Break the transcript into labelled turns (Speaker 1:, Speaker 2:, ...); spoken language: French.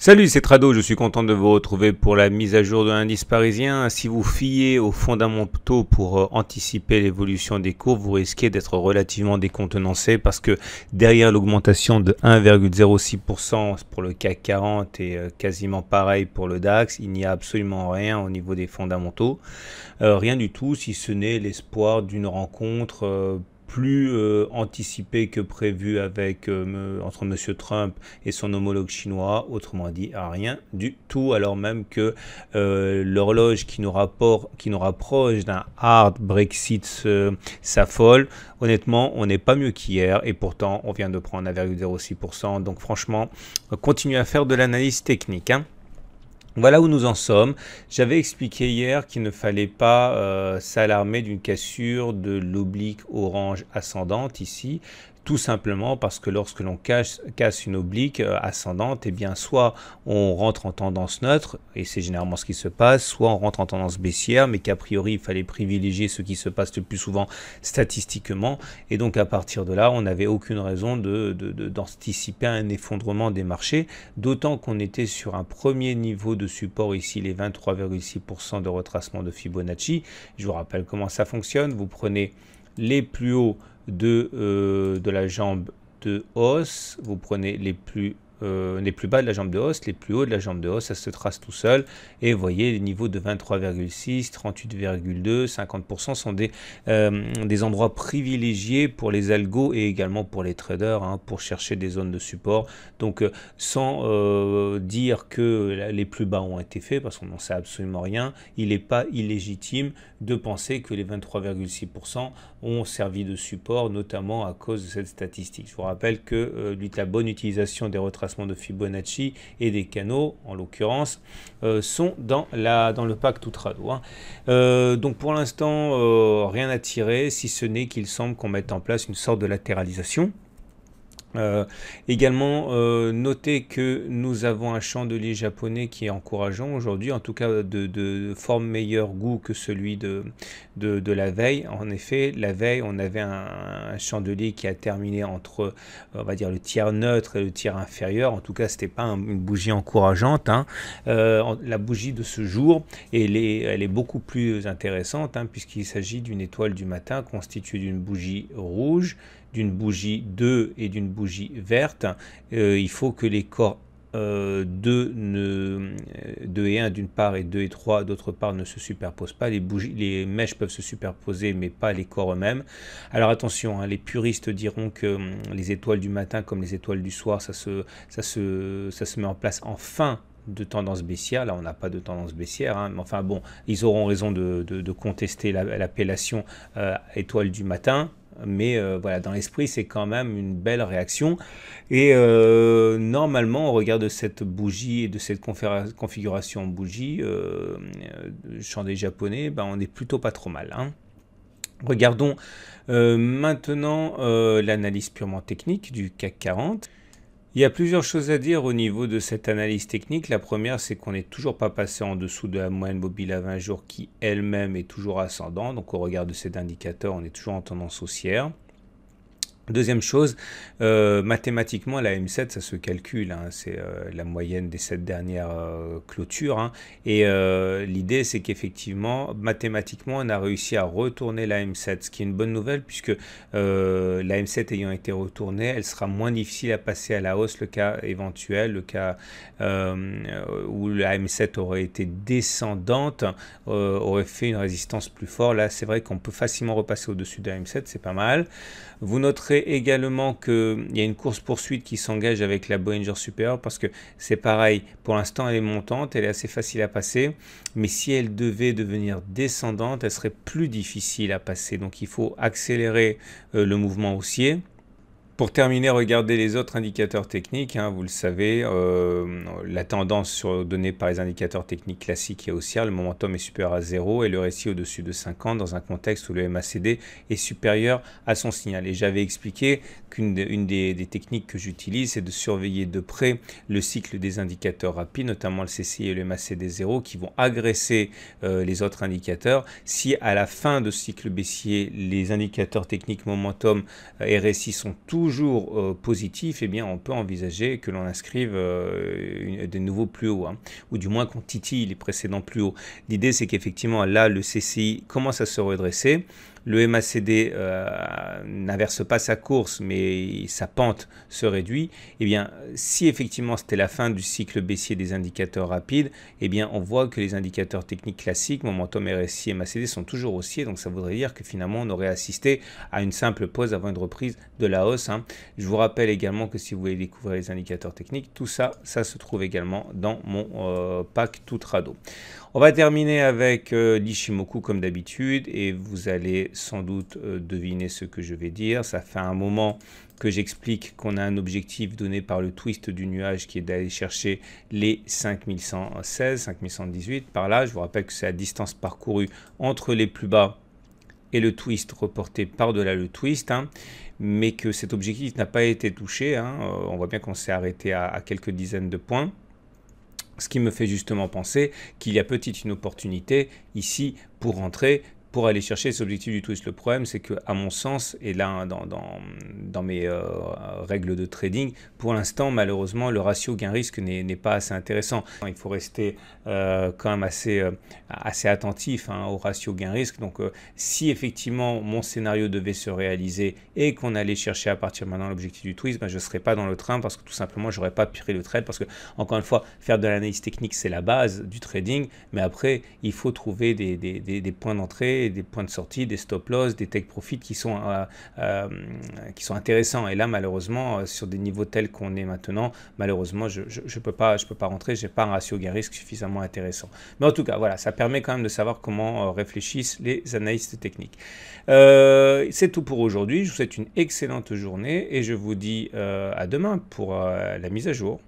Speaker 1: Salut, c'est Trado, je suis content de vous retrouver pour la mise à jour de l'indice parisien. Si vous fiez aux fondamentaux pour anticiper l'évolution des cours, vous risquez d'être relativement décontenancé parce que derrière l'augmentation de 1,06% pour le CAC 40 et quasiment pareil pour le DAX, il n'y a absolument rien au niveau des fondamentaux. Rien du tout, si ce n'est l'espoir d'une rencontre plus anticipé que prévu avec entre M. Trump et son homologue chinois, autrement dit rien du tout, alors même que l'horloge qui nous rapproche d'un hard Brexit s'affole. Honnêtement, on n'est pas mieux qu'hier et pourtant on vient de prendre 1,06%, donc franchement, continuez à faire de l'analyse technique, hein. Voilà où nous en sommes. J'avais expliqué hier qu'il ne fallait pas s'alarmer d'une cassure de l'oblique orange ascendante ici, tout simplement parce que lorsque l'on casse une oblique ascendante, eh bien soit on rentre en tendance neutre, et c'est généralement ce qui se passe, soit on rentre en tendance baissière, mais qu'a priori il fallait privilégier ce qui se passe le plus souvent statistiquement, et donc à partir de là, on n'avait aucune raison d'anticiper un effondrement des marchés, d'autant qu'on était sur un premier niveau de support ici, les 23,6% de retracement de Fibonacci. Je vous rappelle comment ça fonctionne, vous prenez les plus hauts de la jambe de hausse, vous prenez les plus bas de la jambe de hausse, les plus hauts de la jambe de hausse, ça se trace tout seul, et vous voyez les niveaux de 23,6, 38,2, 50% sont des endroits privilégiés pour les algos et également pour les traders, hein, pour chercher des zones de support. Donc sans dire que les plus bas ont été faits, parce qu'on n'en sait absolument rien, il n'est pas illégitime de penser que les 23,6% ont servi de support, notamment à cause de cette statistique. Je vous rappelle que la bonne utilisation des retracements de Fibonacci et des canaux, en l'occurrence, sont dans le pack tout Trado, hein. Donc pour l'instant, rien à tirer, si ce n'est qu'il semble qu'on mette en place une sorte de latéralisation. Également, notez que nous avons un chandelier japonais qui est encourageant aujourd'hui, en tout cas de fort meilleur goût que celui de la veille. En effet, la veille, on avait un chandelier qui a terminé entre, on va dire, le tiers neutre et le tiers inférieur. En tout cas, c'était pas une bougie encourageante, hein. La bougie de ce jour, elle est beaucoup plus intéressante, hein, puisqu'il s'agit d'une étoile du matin constituée d'une bougie rouge, d'une bougie 2 et d'une bougie verte. Il faut que les corps 2 et 1 d'une part et 2 et 3 d'autre part ne se superposent pas. Les mèches peuvent se superposer mais pas les corps eux-mêmes. Alors attention, hein, les puristes diront que les étoiles du matin comme les étoiles du soir, ça se met en place en fin de tendance baissière. Là on n'a pas de tendance baissière, hein, mais enfin bon, ils auront raison de contester l'appellation étoile du matin. Mais voilà, dans l'esprit, c'est quand même une belle réaction. Et normalement, au regard de cette bougie et de cette configuration bougie, chandelier japonais, ben, on est plutôt pas trop mal, hein. Regardons maintenant l'analyse purement technique du CAC 40. Il y a plusieurs choses à dire au niveau de cette analyse technique. La première, c'est qu'on n'est toujours pas passé en dessous de la moyenne mobile à 20 jours qui elle-même est toujours ascendante. Donc au regard de cet indicateur, on est toujours en tendance haussière. Deuxième chose, mathématiquement, la M7, ça se calcule, hein, c'est la moyenne des 7 dernières clôtures, hein, et l'idée, c'est qu'effectivement, mathématiquement, on a réussi à retourner la M7, ce qui est une bonne nouvelle, puisque la M7 ayant été retournée, elle sera moins difficile à passer à la hausse, le cas éventuel, le cas où la M7 aurait été descendante, aurait fait une résistance plus forte. Là, c'est vrai qu'on peut facilement repasser au-dessus de la M7, c'est pas mal. Vous noterez également qu'il y a une course-poursuite qui s'engage avec la Bollinger Supérieure parce que c'est pareil, pour l'instant elle est montante, elle est assez facile à passer, mais si elle devait devenir descendante, elle serait plus difficile à passer. Donc il faut accélérer le mouvement haussier. Pour terminer, regardez les autres indicateurs techniques, hein, vous le savez, la tendance donnée par les indicateurs techniques classiques est haussière, le momentum est supérieur à 0 et le RSI au-dessus de 50 dans un contexte où le MACD est supérieur à son signal. Et j'avais expliqué qu'une des techniques que j'utilise, c'est de surveiller de près le cycle des indicateurs rapides, notamment le CCI et le MACD 0, qui vont agresser les autres indicateurs. Si à la fin de ce cycle baissier, les indicateurs techniques momentum RSI sont toujours toujours positif, eh bien, on peut envisager que l'on inscrive des nouveaux plus hauts, hein, ou du moins qu'on titille les précédents plus hauts. L'idée, c'est qu'effectivement, là, le CCI commence à se redresser. Le MACD n'inverse pas sa course, mais sa pente se réduit. Eh bien, si effectivement c'était la fin du cycle baissier des indicateurs rapides, eh bien, on voit que les indicateurs techniques classiques, momentum RSI et MACD, sont toujours haussiers. Donc, ça voudrait dire que finalement, on aurait assisté à une simple pause avant une reprise de la hausse, hein. Je vous rappelle également que si vous voulez découvrir les indicateurs techniques, tout ça, ça se trouve également dans mon pack tout trado. On va terminer avec l'Ishimoku comme d'habitude et vous allez sans doute deviner ce que je vais dire. Ça fait un moment que j'explique qu'on a un objectif donné par le twist du nuage qui est d'aller chercher les 5116, 5118 par là. Je vous rappelle que c'est la distance parcourue entre les plus bas et le twist reporté par-delà le twist, hein, mais que cet objectif n'a pas été touché, hein. On voit bien qu'on s'est arrêté à quelques dizaines de points. Ce qui me fait justement penser qu'il y a peut-être une opportunité ici pour rentrer, pour aller chercher cet objectif du twist. Le problème, c'est que, à mon sens, et là, dans mes règles de trading, pour l'instant, malheureusement, le ratio gain-risque n'est pas assez intéressant. Il faut rester quand même assez attentif, hein, au ratio gain-risque. Donc, si effectivement mon scénario devait se réaliser et qu'on allait chercher à partir maintenant l'objectif du twist, ben, je ne serais pas dans le train parce que tout simplement, je n'aurais pas pris le trade. Parce que, encore une fois, faire de l'analyse technique, c'est la base du trading. Mais après, il faut trouver des points d'entrée, des points de sortie, des stop loss, des take profit qui sont intéressants. Et là, malheureusement, sur des niveaux tels qu'on est maintenant, malheureusement, je peux pas rentrer. J'ai pas un ratio gain-risque suffisamment intéressant. Mais en tout cas, voilà, ça permet quand même de savoir comment réfléchissent les analystes techniques. C'est tout pour aujourd'hui. Je vous souhaite une excellente journée et je vous dis à demain pour la mise à jour.